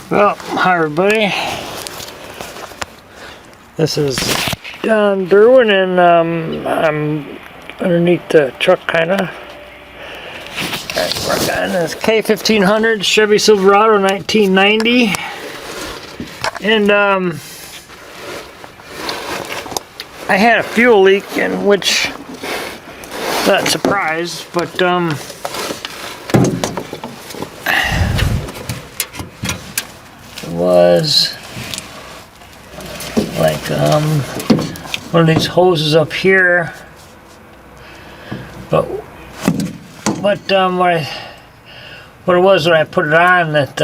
Well, hi everybody. This is John Derwin, and I'm underneath the truck, kind of. Working on this K1500 Chevy Silverado 1990, and I had a fuel leak, in which not surprised, but was like one of these hoses up here, but what it was when I put it on, that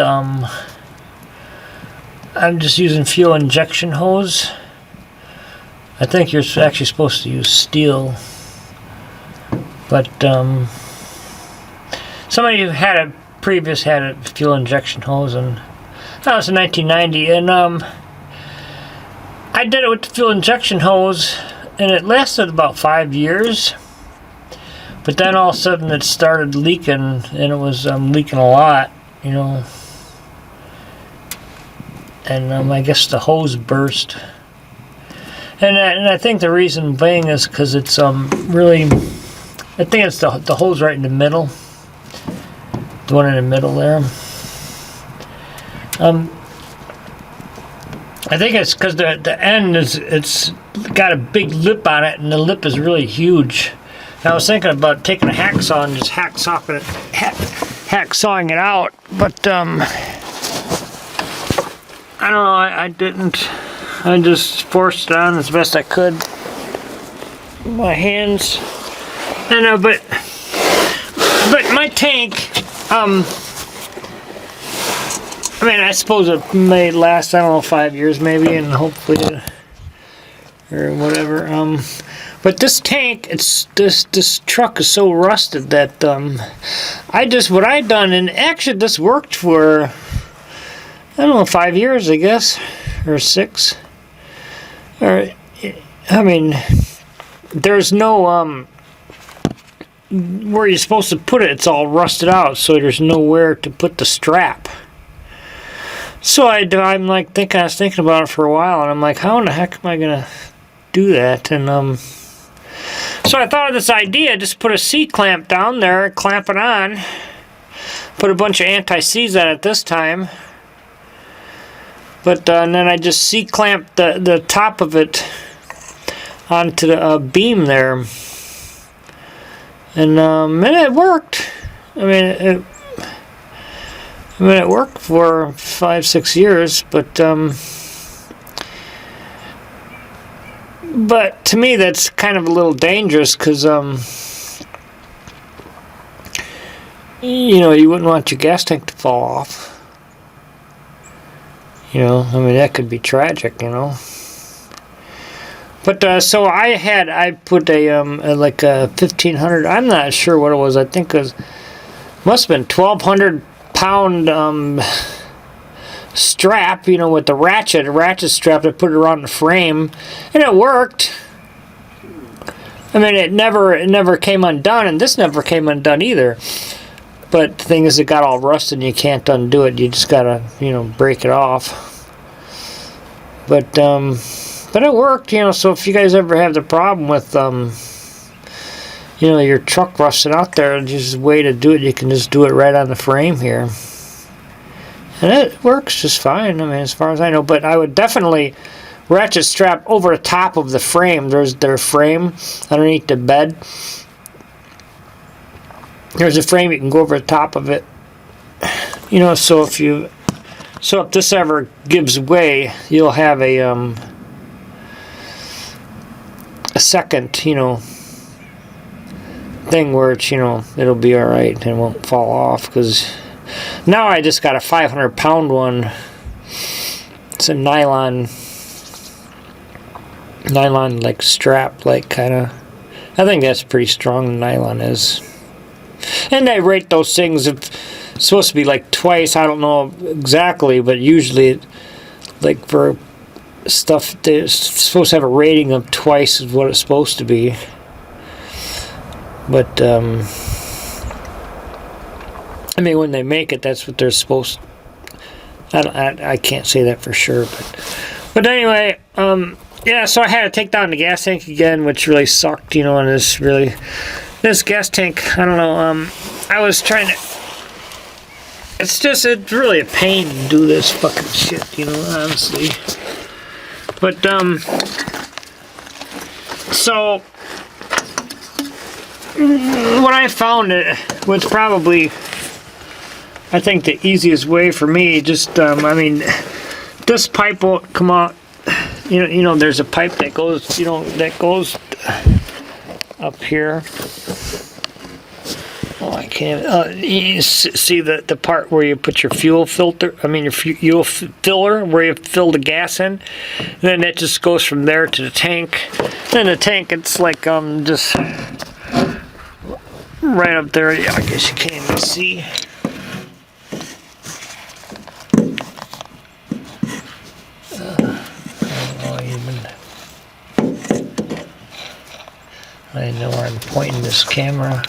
I'm just using fuel injection hose. I think you're actually supposed to use steel, but somebody who had a fuel injection hose, and that was in 1990, and I did it with the fuel injection hose, and it lasted about 5 years. But then all of a sudden it started leaking, and it was leaking a lot, you know. And I guess the hose burst. And I think the reason being is because it's really, I think it's the hose right in the middle, the one in the middle there. I think it's because the end it's got a big lip on it, and the lip is really huge. And I was thinking about taking a hacksaw and just hacksawing it out, but I don't know. I didn't. I just forced it on as best I could with my hands. And but my tank, I mean, I suppose it may last, I don't know, 5 years maybe, and hopefully, or whatever. But this tank, this truck is so rusted that what I done, and actually this worked for, I don't know, 5 years, I guess, or 6. Or, I mean, there's no where you're supposed to put it. It's all rusted out, so there's nowhere to put the strap. So I was thinking about it for a while, and I'm like, how in the heck am I gonna do that? And so I thought of this idea: just put a C-clamp down there, clamp it on, put a bunch of anti-seize on it this time. But and then I just C-clamped the top of it onto the beam there, and it worked. I mean, it worked for 5-6 years, but to me that's kind of a little dangerous, because you know, you wouldn't want your gas tank to fall off. You know, I mean, that could be tragic, you know. But so I put a like a 1500. I'm not sure what it was. I think it must have been 1,200-pound strap, you know, with the ratchet strap. I put it around the frame, and it worked. I mean, it never came undone, and this never came undone either. But the thing is, it got all rusted, and you can't undo it. You just gotta, you know, break it off. But it worked, you know. So if you guys ever have the problem with, you know, your truck rusted out there, just a way to do it, you can just do it right on the frame here, and it works just fine. I mean, as far as I know. But I would definitely ratchet strap over the top of the frame. There's their frame underneath the bed. There's a frame, you can go over the top of it, you know. So if this ever gives way, you'll have a second, you know, thing where it's, you know, it'll be all right and it won't fall off. Because now I just got a 500-pound one. It's a nylon like strap, like kind of. I think that's pretty strong. The nylon is. And they rate those things, it's supposed to be like twice, I don't know exactly, but usually, like for stuff, they're supposed to have a rating of twice is what it's supposed to be. But I mean, when they make it, that's what they're supposed I can't say that for sure, but anyway, yeah, so I had to take down the gas tank again, which really sucked, you know, and this gas tank, I don't know, I was trying to, it's really a pain to do this fucking shit, you know, honestly. But, so, what I found was probably, I think, the easiest way for me, just, I mean, this pipe won't come out, you know, there's a pipe that goes, you know, that goes up here. Oh, I can't, you see the part where you put your fuel filter, I mean, your fuel filler, where you fill the gas in, and then it just goes from there to the tank. Then the tank, it's like, just right up there. Yeah, I guess you can't even see. I know where I'm pointing this camera.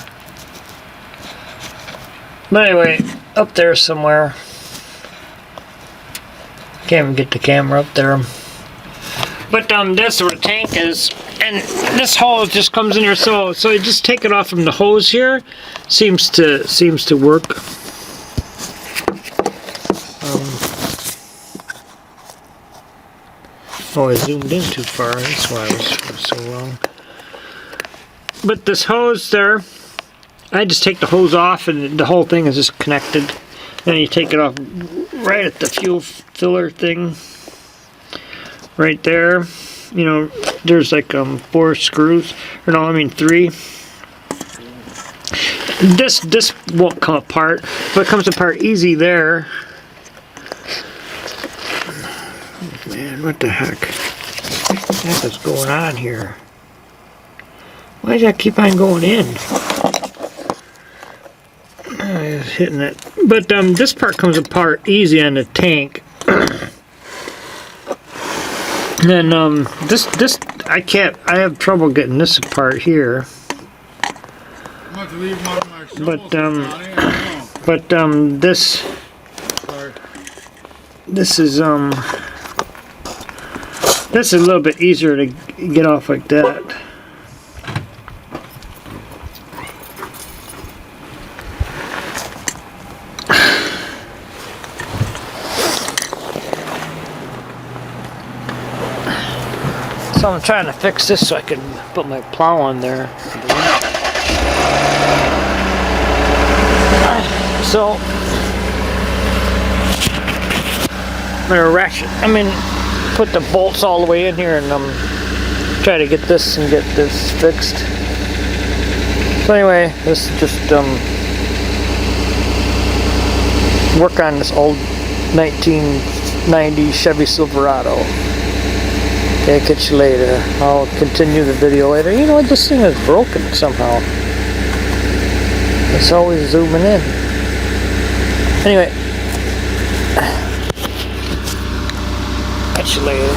But anyway, up there somewhere. Can't even get the camera up there. But that's where the tank is, and this hose just comes in here. So you just take it off from the hose here. Seems to work. Oh, I zoomed in too far. That's why I was so wrong. But this hose there, I just take the hose off, and the whole thing is just connected. Then you take it off right at the fuel filler thing, right there. You know, there's like 4 screws, or no, I mean 3. This won't come apart, but it comes apart easy there. Man, what the heck? What the heck is going on here? Why does that keep on going in? I was hitting it. But this part comes apart easy on the tank. And then this I have trouble getting this apart here. But this is a little bit easier to get off like that. So I'm trying to fix this so I can put my plow on there. So I'm gonna ratchet. I mean, put the bolts all the way in here and try to get this fixed. So anyway, this is just work on this old 1990 Chevy Silverado. Okay, catch you later. I'll continue the video later. You know what? This thing is broken somehow. It's always zooming in. Anyway. Catch you later.